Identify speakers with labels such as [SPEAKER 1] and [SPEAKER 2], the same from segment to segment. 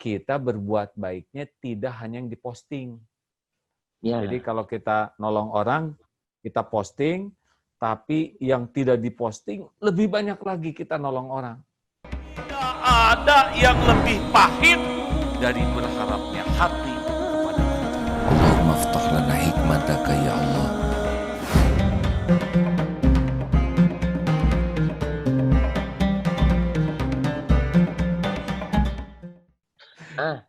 [SPEAKER 1] kita berbuat baiknya tidak hanya yang diposting.
[SPEAKER 2] Ya.
[SPEAKER 1] Jadi kalau kita nolong orang, kita posting, tapi yang tidak diposting lebih banyak lagi kita nolong orang.
[SPEAKER 3] Tidak ada yang lebih pahit dari berharapnya hati kepada Allah.
[SPEAKER 4] Allahumma aftah lana hikmataka ya Allah.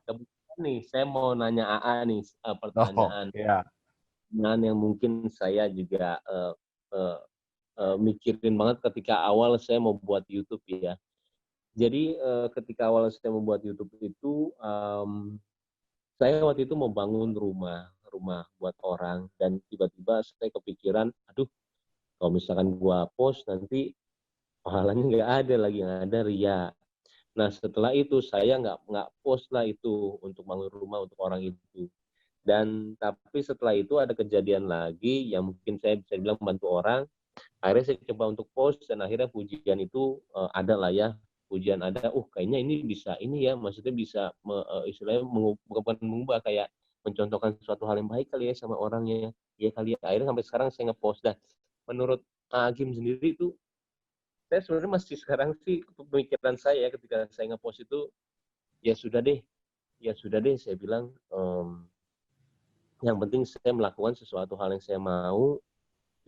[SPEAKER 2] Kebetulan nih, saya mau nanya AA nih pertanyaan
[SPEAKER 1] Ya.
[SPEAKER 2] yang mungkin saya juga mikirin banget ketika awal saya mau buat YouTube ya. Jadi ketika awal saya membuat YouTube itu, saya waktu itu mau bangun rumah buat orang, dan tiba-tiba saya kepikiran, aduh, kalau misalkan gua post nanti pahalanya nggak ada lagi, yang ada ria. Nah setelah itu saya nggak post lah itu untuk bangun rumah untuk orang itu. Dan tapi setelah itu ada kejadian lagi yang mungkin saya bisa bilang bantu orang. Akhirnya saya coba untuk post, dan akhirnya pujian itu ada lah ya. Pujian ada, kayaknya ini bisa ini ya, maksudnya bisa istilahnya bukan mengubah, kayak mencontohkan suatu hal yang baik kali ya sama orangnya. Ya kali ya. Akhirnya sampai sekarang saya ngepost. Dan menurut Agim sendiri itu, saya sebenarnya masih sekarang sih pemikiran saya ketika saya ngepost itu, ya sudah deh saya bilang, yang penting saya melakukan sesuatu hal yang saya mau,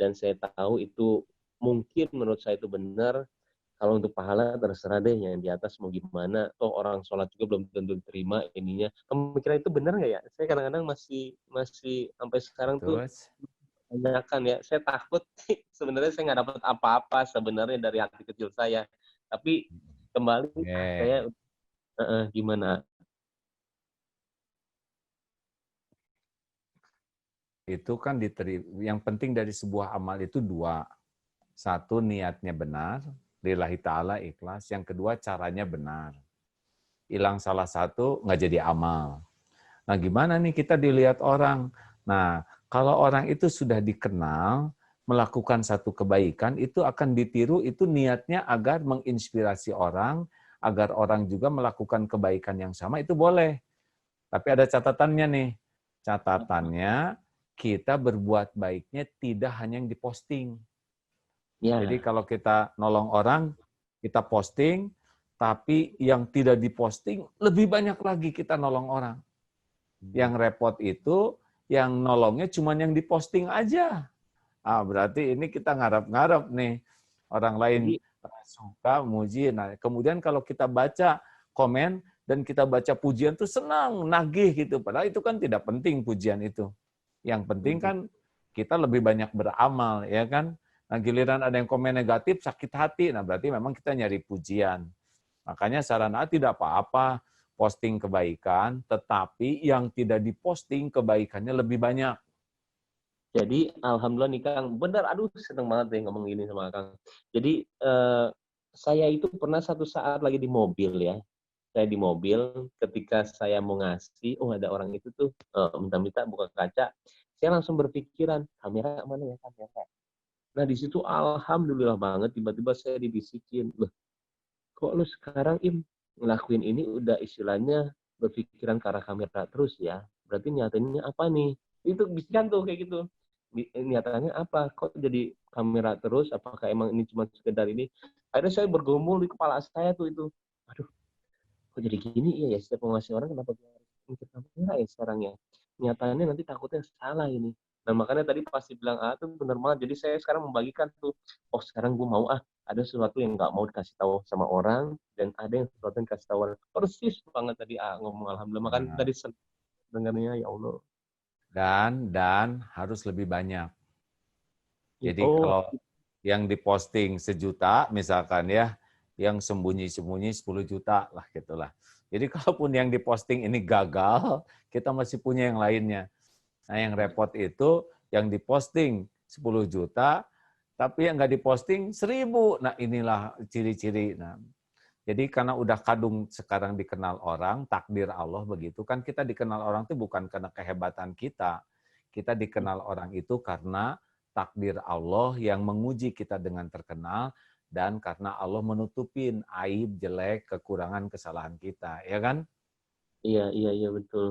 [SPEAKER 2] dan saya tahu itu mungkin menurut saya itu benar. Kalau untuk pahala terserah deh yang di atas mau gimana. Toh orang sholat juga belum tentu terima ininya. Pemikiran itu benar nggak ya? Saya kadang-kadang masih sampai sekarang tuh
[SPEAKER 1] Terus,
[SPEAKER 2] tanyakan ya. Saya takut sebenarnya saya nggak dapat apa-apa sebenarnya dari hati kecil saya. Tapi kembali saya gimana?
[SPEAKER 1] itu kan yang penting dari sebuah amal itu dua. Satu, niatnya benar, lillahi ta'ala ikhlas. Yang kedua, caranya benar. Hilang salah satu, nggak jadi amal. Nah, gimana nih kita dilihat orang? Nah, kalau orang itu sudah dikenal, melakukan satu kebaikan, itu akan ditiru, itu niatnya agar menginspirasi orang, agar orang juga melakukan kebaikan yang sama, itu boleh. Tapi ada catatannya nih. Catatannya, kita berbuat baiknya tidak hanya yang diposting.
[SPEAKER 2] Ya.
[SPEAKER 1] Jadi kalau kita nolong orang, kita posting, tapi yang tidak diposting lebih banyak lagi kita nolong orang. Yang repot itu, yang nolongnya cuma yang diposting aja. Berarti ini kita ngarep-ngarep nih. Orang lain suka, muji. Nah, kemudian kalau kita baca komen, dan kita baca pujian tuh senang, nagih gitu. Padahal itu kan tidak penting pujian itu. Yang penting kan kita lebih banyak beramal, ya kan? Nah, giliran ada yang komen negatif, sakit hati. Nah, berarti memang kita nyari pujian. Makanya saran A tidak apa-apa posting kebaikan, tetapi yang tidak diposting kebaikannya lebih banyak.
[SPEAKER 2] Jadi alhamdulillah nih Kang, benar, aduh seneng banget deh ngomong gini sama Kang. Jadi saya itu pernah satu saat lagi di mobil ya. Saya di mobil ketika saya mau ngasih, ada orang itu tuh minta-minta buka kaca. Saya langsung berpikiran, kamera mana ya, kamera. Nah di situ alhamdulillah banget tiba-tiba saya dibisikin, loh kok lu sekarang ngelakuin ini udah istilahnya berpikiran ke arah kamera terus ya. Berarti nyatanya apa nih? Itu bisikan tuh kayak gitu. Niatannya apa? Kok jadi kamera terus? Apakah emang ini cuma sekedar ini? Akhirnya saya bergumul di kepala saya tuh itu. Aduh, kok jadi gini ya, setiap mau ngasih orang kenapa gue harus mikir kamera ya sekarang ya. Nyatanya nanti takutnya salah ini. Nah makanya tadi pasti bilang tuh bener banget. Jadi saya sekarang membagikan tuh, sekarang gue mau ada sesuatu yang nggak mau dikasih tahu sama orang, dan ada yang sesuatu yang dikasih tahu orang. Persis banget tadi ngomong alhamdulillah. Makanya tadi dengarnya ya Allah.
[SPEAKER 1] Dan harus lebih banyak. Jadi kalau yang diposting 1 juta misalkan ya, yang sembunyi-sembunyi 10 juta lah gitulah. Jadi kalaupun yang diposting ini gagal, kita masih punya yang lainnya. Nah yang repot itu yang diposting 10 juta, tapi yang nggak diposting 1.000. Nah inilah ciri-ciri. Nah, jadi karena udah kadung sekarang dikenal orang, takdir Allah begitu kan, kita dikenal orang itu bukan karena kehebatan kita. Kita dikenal orang itu karena takdir Allah yang menguji kita dengan terkenal, dan karena Allah menutupin aib, jelek, kekurangan, kesalahan kita, ya kan?
[SPEAKER 2] Iya, betul.